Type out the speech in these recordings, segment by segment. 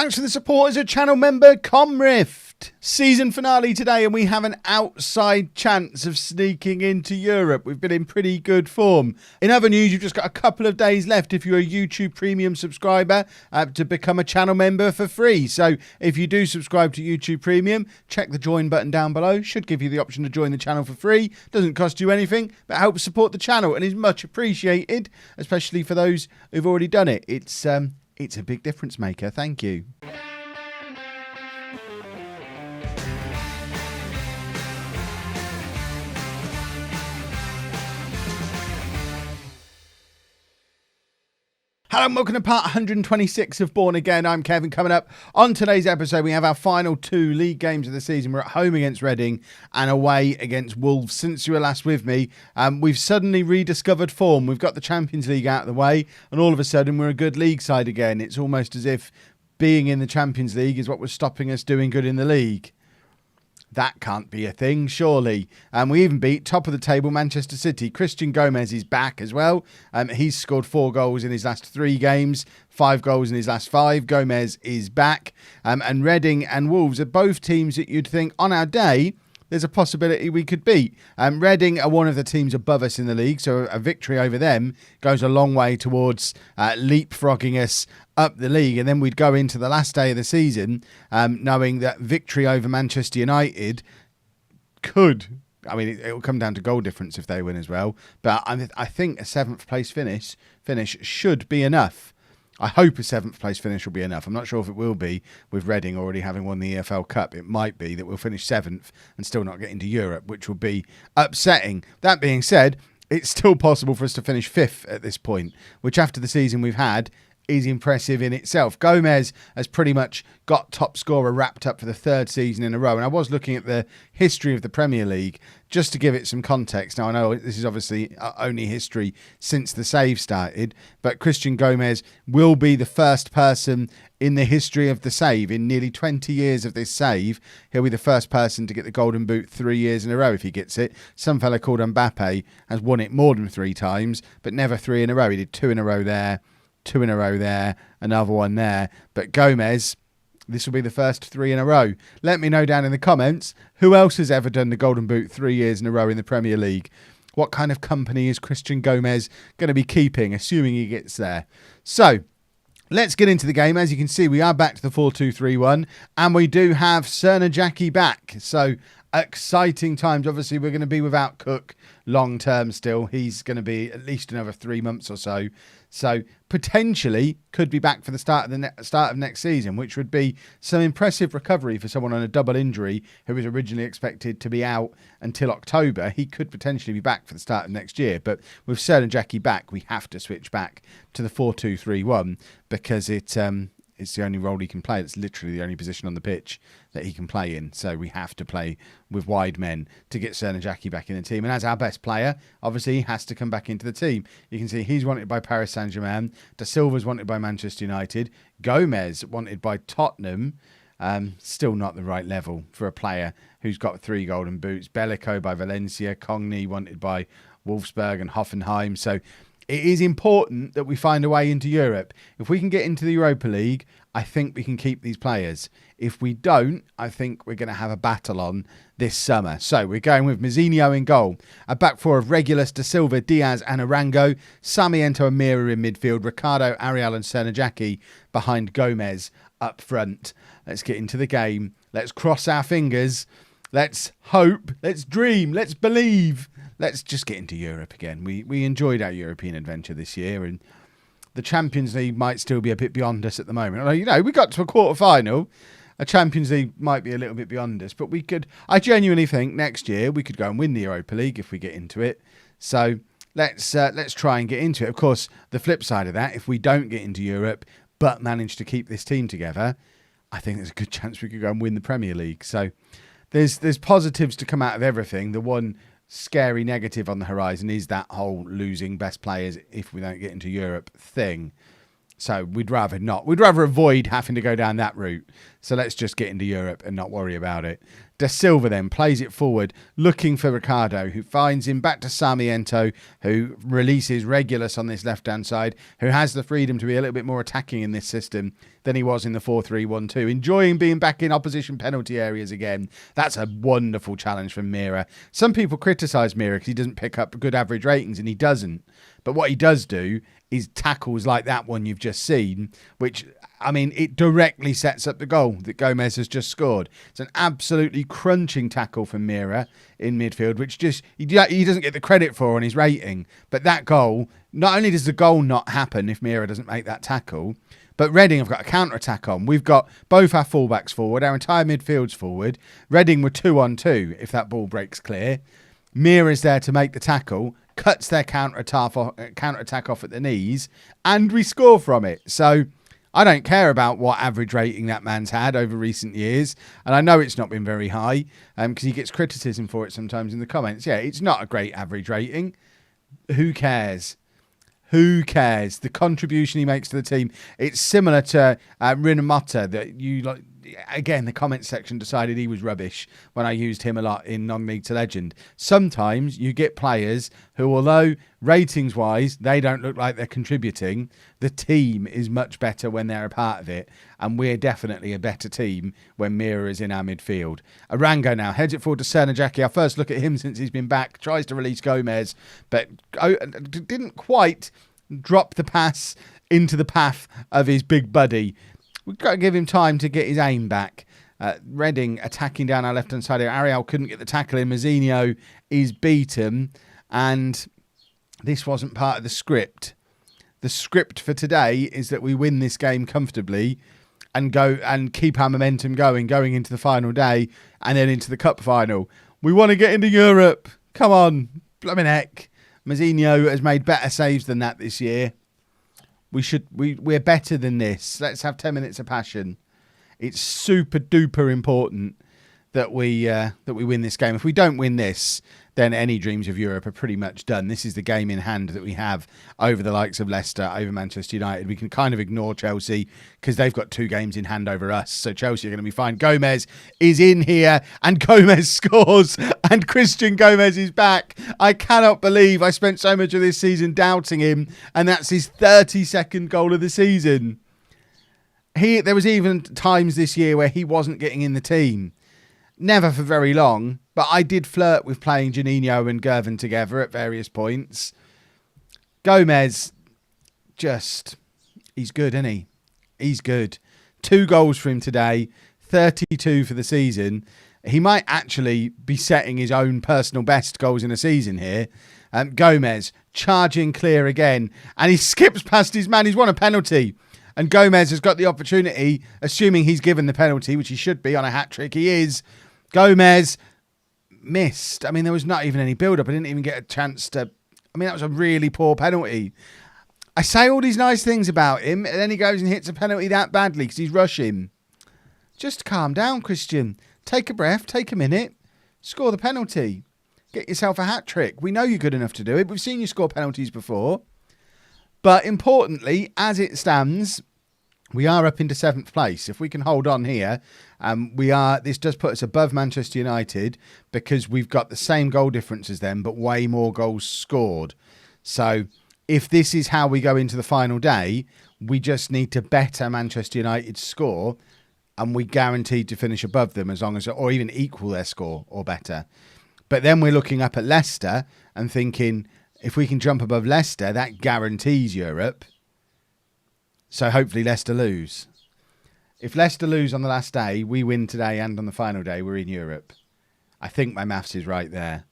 Thanks for the support as a channel member, Comrift. Season finale today, and we have an outside chance of sneaking into Europe. We've been in pretty good form. In other news, you've just got a couple of days left if you're a YouTube Premium subscriber to become a channel member for free. So if you do subscribe to YouTube Premium, check the join button down below. Should give you the option to join the channel for free. Doesn't cost you anything, but helps support the channel and is much appreciated, especially for those who've already done it. It's a big difference maker. Thank you. Hello and welcome to part 126 of Bourne Again. I'm Kevin. Coming up on today's episode, we have our final two league games of the season. We're at home against Reading and away against Wolves. Since you were last with me, we've suddenly rediscovered form. We've got the Champions League out of the way, and all of a sudden we're a good league side again. It's almost as if being in the Champions League is what was stopping us doing good in the league. That can't be a thing, surely. We even beat top of the table Manchester City. Christian Gomez is back as well. He's scored 4 goals in his last 3 games, 5 goals in his last 5. Gomez is back. And Reading and Wolves are both teams that you'd think on our day there's a possibility we could beat. Reading are one of the teams above us in the league, so a victory over them goes a long way towards leapfrogging us up the league. And then we'd go into the last day of the season knowing that victory over Manchester United could... I mean, it will come down to goal difference if they win as well. But I think a 7th place finish should be enough. I hope a 7th place finish will be enough. I'm not sure if it will be with Reading already having won the EFL Cup. It might be that we'll finish 7th and still not get into Europe, which will be upsetting. That being said, it's still possible for us to finish 5th at this point, which after the season we've had is impressive in itself. Gomez has pretty much got top scorer wrapped up for the 3rd season in a row. And I was looking at the history of the Premier League just to give it some context. Now, I know this is obviously only history since the save started, but Christian Gomez will be the first person in the history of the save. In nearly 20 years of this save, he'll be the first person to get the Golden Boot 3 years in a row if he gets it. Some fella called Mbappe has won it more than 3 times, but never 3 in a row. He did 2 in a row there, 2 in a row there, another one there. But Gomez, this will be the first 3 in a row. Let me know down in the comments who else has ever done the Golden Boot 3 years in a row in the Premier League. What kind of company is Christian Gomez going to be keeping, assuming he gets there? So, let's get into the game. As you can see, we are back to the 4-2-3-1, and we do have Cerner Jackie back. So, exciting times. Obviously, we're going to be without Cook long term still. He's going to be at least another 3 months or so. So potentially could be back for the start of next season, which would be some impressive recovery for someone on a double injury who was originally expected to be out until October. He could potentially be back for the start of next year. But with Cerner Jackie back, we have to switch back to the 4-2-3-1 because it's the only role he can play. It's literally the only position on the pitch that he can play in. So we have to play with wide men to get Cerner Jackie back in the team. And as our best player, obviously he has to come back into the team. You can see he's wanted by Paris Saint-Germain. Da Silva's wanted by Manchester United. Gomez wanted by Tottenham. Still not the right level for a player who's got 3 golden boots. Bellico by Valencia. Cogni wanted by Wolfsburg and Hoffenheim. So it is important that we find a way into Europe. If we can get into the Europa League, I think we can keep these players. If we don't, I think we're going to have a battle on this summer. So we're going with Mazzinho in goal. A back 4 of Regulus, Da Silva, Diaz and Arango. Sarmiento and Mira in midfield. Ricardo, Ariel and Cerner Jackie behind Gomez up front. Let's get into the game. Let's cross our fingers. Let's hope. Let's dream. Let's believe. Let's just get into Europe again. We enjoyed our European adventure this year, and the Champions League might still be a bit beyond us at the moment. Although, you know, we got to a quarter-final. A Champions League might be a little bit beyond us, but we could... I genuinely think next year we could go and win the Europa League if we get into it. So let's try and get into it. Of course, the flip side of that, if we don't get into Europe but manage to keep this team together, I think there's a good chance we could go and win the Premier League. So there's positives to come out of everything. The one scary negative on the horizon is that whole losing best players if we don't get into Europe thing. So we'd rather not. We'd rather avoid having to go down that route. So let's just get into Europe and not worry about it. Da Silva then plays it forward, looking for Ricardo, who finds him back to Sarmiento, who releases Regulus on this left-hand side, who has the freedom to be a little bit more attacking in this system than he was in the 4-3-1-2. Enjoying being back in opposition penalty areas again. That's a wonderful challenge from Mira. Some people criticise Mira because he doesn't pick up good average ratings, and he doesn't. But what he does do is tackles like that one you've just seen, which, I mean, it directly sets up the goal that Gomez has just scored. It's an absolutely crunching tackle from Mira in midfield, which just he doesn't get the credit for on his rating. But that goal, not only does the goal not happen if Mira doesn't make that tackle, but Reading have got a counter-attack on. We've got both our fullbacks forward, our entire midfield's forward. Reading were 2-on-2 if that ball breaks clear. Mira's there to make the tackle, cuts their counter-attack off at the knees, and we score from it. So I don't care about what average rating that man's had over recent years, and I know it's not been very high because he gets criticism for it sometimes in the comments. Yeah, it's not a great average rating. Who cares? Who cares? The contribution he makes to the team. It's similar to Rinamata that you like. Again, the comment section decided he was rubbish when I used him a lot in non-league to legend. Sometimes you get players who, although ratings-wise they don't look like they're contributing, the team is much better when they're a part of it, and we're definitely a better team when Mira is in our midfield. Arango now heads it forward to Cernajacki. Our first look at him since he's been back. Tries to release Gomez, but didn't quite drop the pass into the path of his big buddy. We've got to give him time to get his aim back. Reading attacking down our left-hand side. Ariel couldn't get the tackle in. Mazzinho is beaten. And this wasn't part of the script. The script for today is that we win this game comfortably and go and keep our momentum going into the final day and then into the cup final. We want to get into Europe. Come on. Blimmin' heck. Mazzinho has made better saves than that this year. We're better than this. Let's have 10 minutes of passion. It's super duper important that we win this game. If we don't win this, then any dreams of Europe are pretty much done. This is the game in hand that we have over the likes of Leicester, over Manchester United. We can kind of ignore Chelsea because they've got 2 games in hand over us. So Chelsea are going to be fine. Gomez is in here and Gomez scores and Christian Gomez is back. I cannot believe I spent so much of this season doubting him, and that's his 32nd goal of the season. There was even times this year where he wasn't getting in the team. Never for very long, but I did flirt with playing Juninho and Gervin together at various points. Gomez, he's good, isn't he? He's good. 2 goals for him today, 32 for the season. He might actually be setting his own personal best goals in a season here. Gomez charging clear again, and he skips past his man. He's won a penalty. And Gomez has got the opportunity, assuming he's given the penalty, which he should be on a hat-trick. He is. Gomez missed. I mean, there was not even any build-up. I didn't even get a chance to... I mean, that was a really poor penalty. I say all these nice things about him, and then he goes and hits a penalty that badly because he's rushing. Just calm down, Christian. Take a breath, take a minute, score the penalty. Get yourself a hat-trick. We know you're good enough to do it. We've seen you score penalties before. But importantly, as it stands, we are up into 7th place. If we can hold on here, this does put us above Manchester United because we've got the same goal difference as them, but way more goals scored. So if this is how we go into the final day, we just need to better Manchester United's score, and we guaranteed to finish above them as long as, or even equal their score or better. But then we're looking up at Leicester and thinking, if we can jump above Leicester, that guarantees Europe. So hopefully Leicester lose. If Leicester lose on the last day, we win today and on the final day, we're in Europe. I think my maths is right there.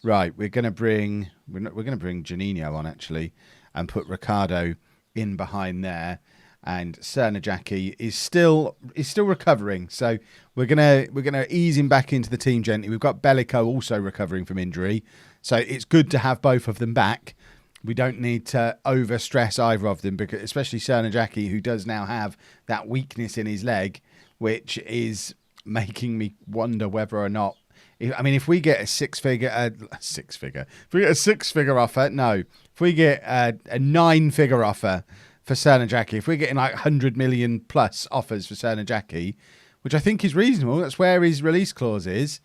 Right, we're going to bring Juninho on actually and put Ricardo in behind there. And Cernajacki is still recovering, so we're gonna ease him back into the team gently. We've got Bellico also recovering from injury, so it's good to have both of them back. We don't need to overstress either of them, because especially Cernajacki, who does now have that weakness in his leg, which is making me wonder whether or not. If we get a six-figure offer, no. If we get a 9-figure offer, for Cernajacki. If we're getting like 100 million plus offers for Cernajacki, which I think is reasonable, that's where his release clause is.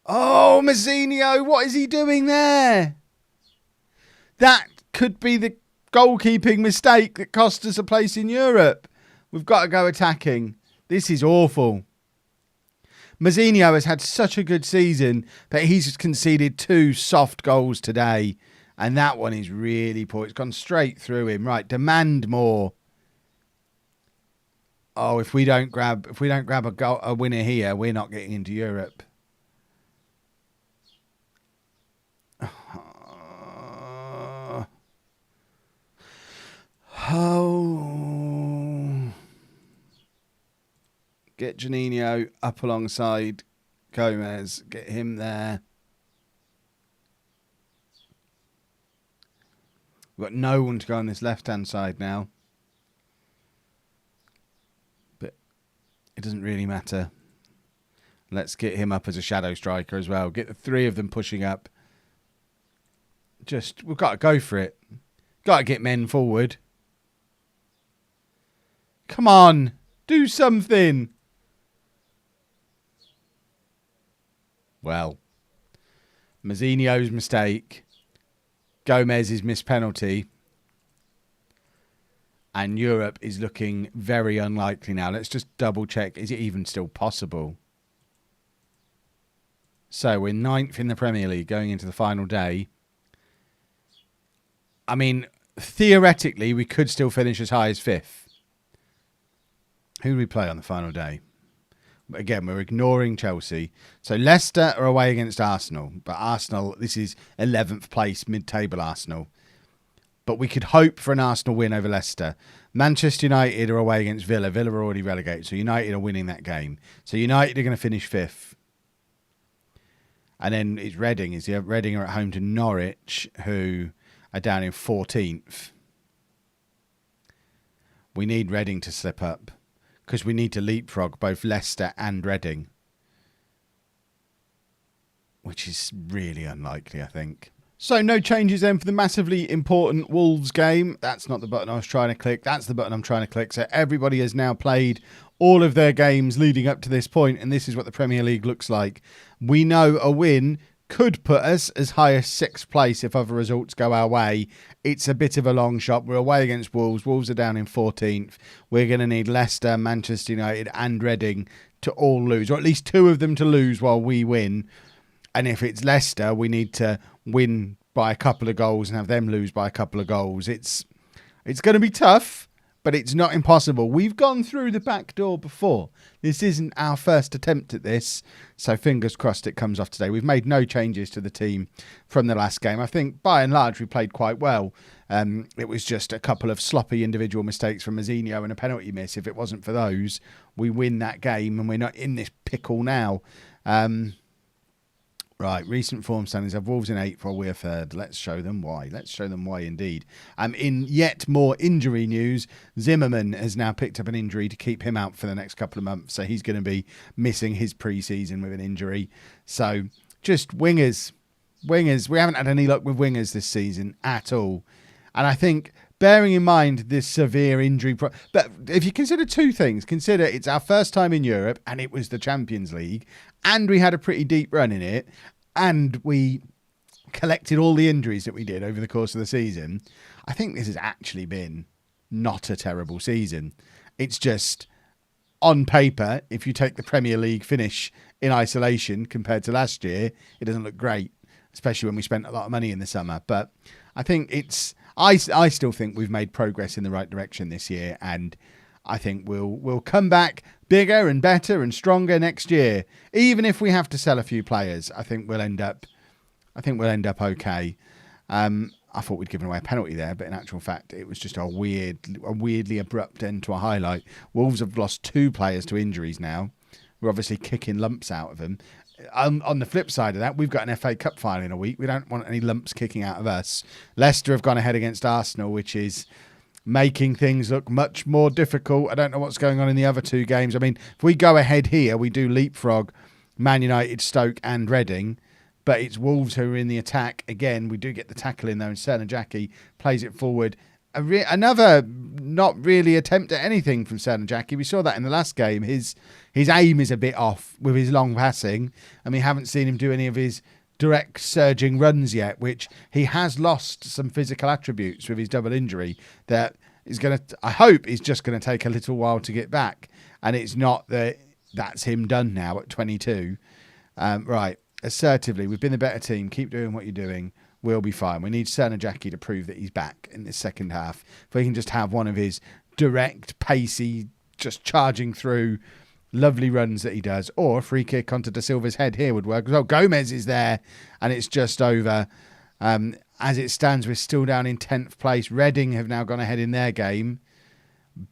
Oh, Mazzinho, what is he doing there? That could be the goalkeeping mistake that cost us a place in Europe. We've got to go attacking. This is awful. Mazzinho has had such a good season that he's conceded 2 soft goals today. And that one is really poor. It's gone straight through him. Right, demand more. Oh, if we don't grab a winner here, we're not getting into Europe. Oh. Get Juninho up alongside Gomez. Get him there. We've got no one to go on this left-hand side now. But it doesn't really matter. Let's get him up as a shadow striker as well. Get the 3 of them pushing up. We've got to go for it. Got to get men forward. Come on. Do something. Well, Mazzinho's mistake. Gomez's missed penalty. And Europe is looking very unlikely now. Let's just double check. Is it even still possible? So we're 9th in the Premier League going into the final day. I mean, theoretically, we could still finish as high as 5th. Who do we play on the final day? Again, we're ignoring Chelsea. So Leicester are away against Arsenal. But Arsenal, this is 11th place, mid-table Arsenal. But we could hope for an Arsenal win over Leicester. Manchester United are away against Villa. Villa are already relegated. So United are winning that game. So United are going to finish 5th. And then it's Reading. Reading are at home to Norwich, who are down in 14th. We need Reading to slip up. Because we need to leapfrog both Leicester and Reading. Which is really unlikely, I think. So no changes then for the massively important Wolves game. That's not the button I was trying to click. That's the button I'm trying to click. So everybody has now played all of their games leading up to this point. And this is what the Premier League looks like. We know a win could put us as high as 6th place if other results go our way. It's a bit of a long shot. We're away against Wolves. Wolves are down in 14th. We're going to need Leicester, Manchester United and Reading to all lose, or at least 2 of them to lose while we win. And if it's Leicester, we need to win by a couple of goals and have them lose by a couple of goals. It's going to be tough, but it's not impossible. We've gone through the back door before. This isn't our first attempt at this, so fingers crossed it comes off today. We've made no changes to the team from the last game. I think, by and large, we played quite well. It was just a couple of sloppy individual mistakes from Mazzinho and a penalty miss. If it wasn't for those, we win that game, and we're not in this pickle now. Right, recent form standings have Wolves in 8th while we're 3rd. Let's show them why. Let's show them why indeed. In yet more injury news, Zimmerman has now picked up an injury to keep him out for the next couple of months. So he's going to be missing his pre-season with an injury. So just wingers. Wingers. We haven't had any luck with wingers this season at all. And I think, bearing in mind this severe injury... but if you consider 2 things, consider it's our first time in Europe and it was the Champions League and we had a pretty deep run in it and we collected all the injuries that we did over the course of the season. I think this has actually been not a terrible season. It's just, on paper, if you take the Premier League finish in isolation compared to last year, it doesn't look great, especially when we spent a lot of money in the summer. But I think it's... I still think we've made progress in the right direction this year, and I think we'll come back bigger and better and stronger next year. Even if we have to sell a few players, I think we'll end up okay. I thought we'd given away a penalty there, but in actual fact, it was just a weirdly abrupt end to a highlight. Wolves have lost 2 players to injuries now. We're obviously kicking lumps out of them. On the flip side of that, we've got an FA Cup final in a week. We don't want any lumps kicking out of us. Leicester have gone ahead against Arsenal, which is making things look much more difficult. I don't know what's going on in the other 2 games. I mean, if we go ahead here, we do leapfrog Man United, Stoke and Reading, but it's Wolves who are in the attack. Again, we do get the tackle in though, and Cernajacki plays it forward another not really attempt at anything from Serna Jackie. We saw that in the last game. His aim is a bit off with his long passing, and we haven't seen him do any of his direct surging runs yet, which he has lost some physical attributes with his double injury that is going to, I hope, is just going to take a little while to get back. And it's not that's him done now at 22. Right, assertively, we've been the better team. Keep doing what you're doing. We'll be fine. We need Serna Jackie to prove that he's back in this second half. If we can just have one of his direct, pacey, just charging through lovely runs that he does, or a free kick onto Da Silva's head here would work. Oh, Gomez is there, and it's just over. As it stands, we're still down in 10th place. Reading have now gone ahead in their game,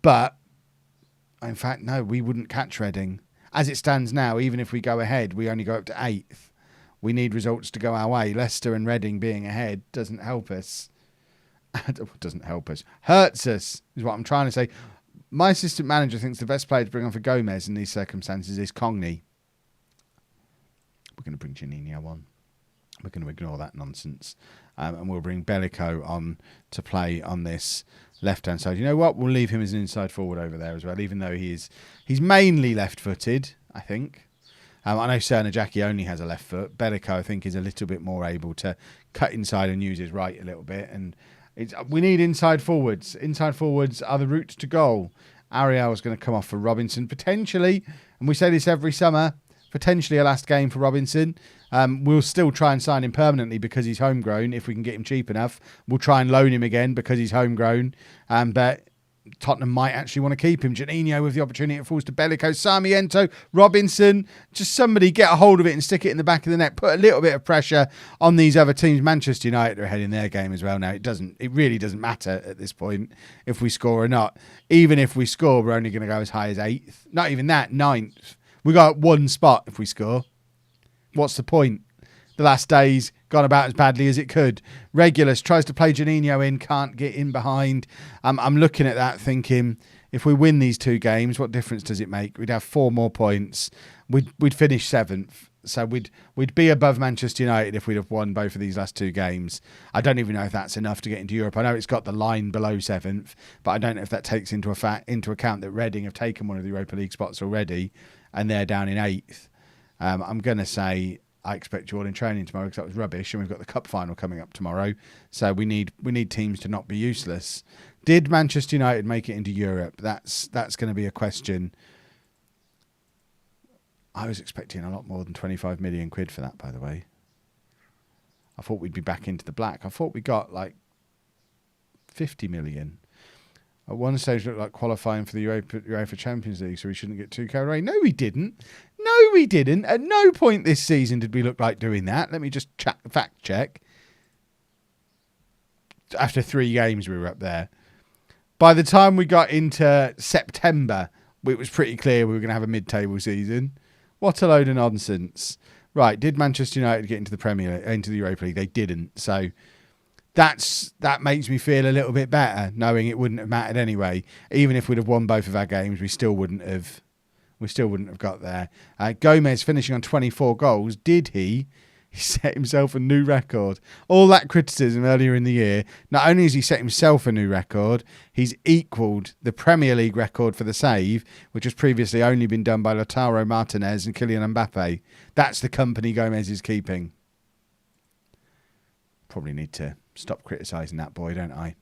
but in fact, no, we wouldn't catch Reading. As it stands now, even if we go ahead, we only go up to 8th. We need results to go our way. Leicester and Reading being ahead doesn't help us. Doesn't help us. Hurts us, is what I'm trying to say. My assistant manager thinks the best player to bring on for Gomez in these circumstances is Cogney. We're going to bring Juninho on. We're going to ignore that nonsense. And we'll bring Bellico on to play on this left-hand side. You know what? We'll leave him as an inside forward over there as well, even though he's mainly left-footed, I think. I know Serna Jackie only has a left foot. Bellico, I think, is a little bit more able to cut inside and use his right a little bit. And we need inside forwards. Inside forwards are the route to goal. Ariel's going to come off for Robinson, potentially. And we say this every summer. Potentially a last game for Robinson. We'll still try and sign him permanently because he's homegrown. If we can get him cheap enough, we'll try and loan him again because he's homegrown. But Tottenham might actually want to keep him. Juninho with the opportunity, it falls to Bellico, Sarmiento, Robinson. Just somebody get a hold of it and stick it in the back of the net. Put a little bit of pressure on these other teams. Manchester United are ahead in their game as well now. It really doesn't matter at this point if we score or not. Even if we score, we're only going to go as high as 8th. Not even that, 9th. We got one spot if we score. What's the point? The last day's gone about as badly as it could. Regulus tries to play Juninho in, can't get in behind. I'm looking at that thinking, if we win these 2 games, what difference does it make? We'd have 4 more points. We'd finish 7th. So we'd be above Manchester United if we'd have won both of these last 2 games. I don't even know if that's enough to get into Europe. I know it's got the line below 7th, but I don't know if that takes into account that Reading have taken one of the Europa League spots already and they're down in 8th. I'm going to say I expect you all in training tomorrow because that was rubbish, and we've got the cup final coming up tomorrow. So we need teams to not be useless. Did Manchester United make it into Europe? That's going to be a question. I was expecting a lot more than 25 million quid for that, by the way. I thought we'd be back into the black. I thought we got like 50 million. At one stage, it looked like qualifying for the UEFA Champions League, so we shouldn't get too carried away. No, we didn't. No, we didn't. At no point this season did we look like doing that. Let me just fact check. After 3 games, we were up there. By the time we got into September, it was pretty clear we were going to have a mid-table season. What a load of nonsense. Right, did Manchester United get into the Europa League? They didn't. So that makes me feel a little bit better, knowing it wouldn't have mattered anyway. Even if we'd have won both of our games, we still wouldn't have got there. Gomez finishing on 24 goals. Did he? He set himself a new record. All that criticism earlier in the year, not only has he set himself a new record, he's equalled the Premier League record for the save, which has previously only been done by Lautaro Martinez and Kylian Mbappe. That's the company Gomez is keeping. Probably need to stop criticising that boy, don't I?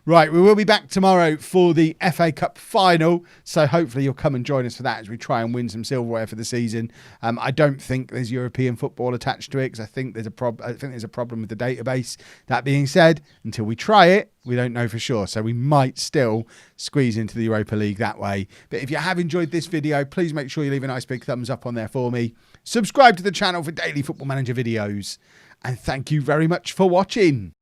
Right, we will be back tomorrow for the FA Cup final, so hopefully you'll come and join us for that as we try and win some silverware for the season. I don't think there's European football attached to it because I think there's a problem with the database. That being said, until we try it, we don't know for sure, so we might still squeeze into the Europa League that way. But if you have enjoyed this video, please make sure you leave a nice big thumbs up on there for me. Subscribe to the channel for daily Football Manager videos, and thank you very much for watching.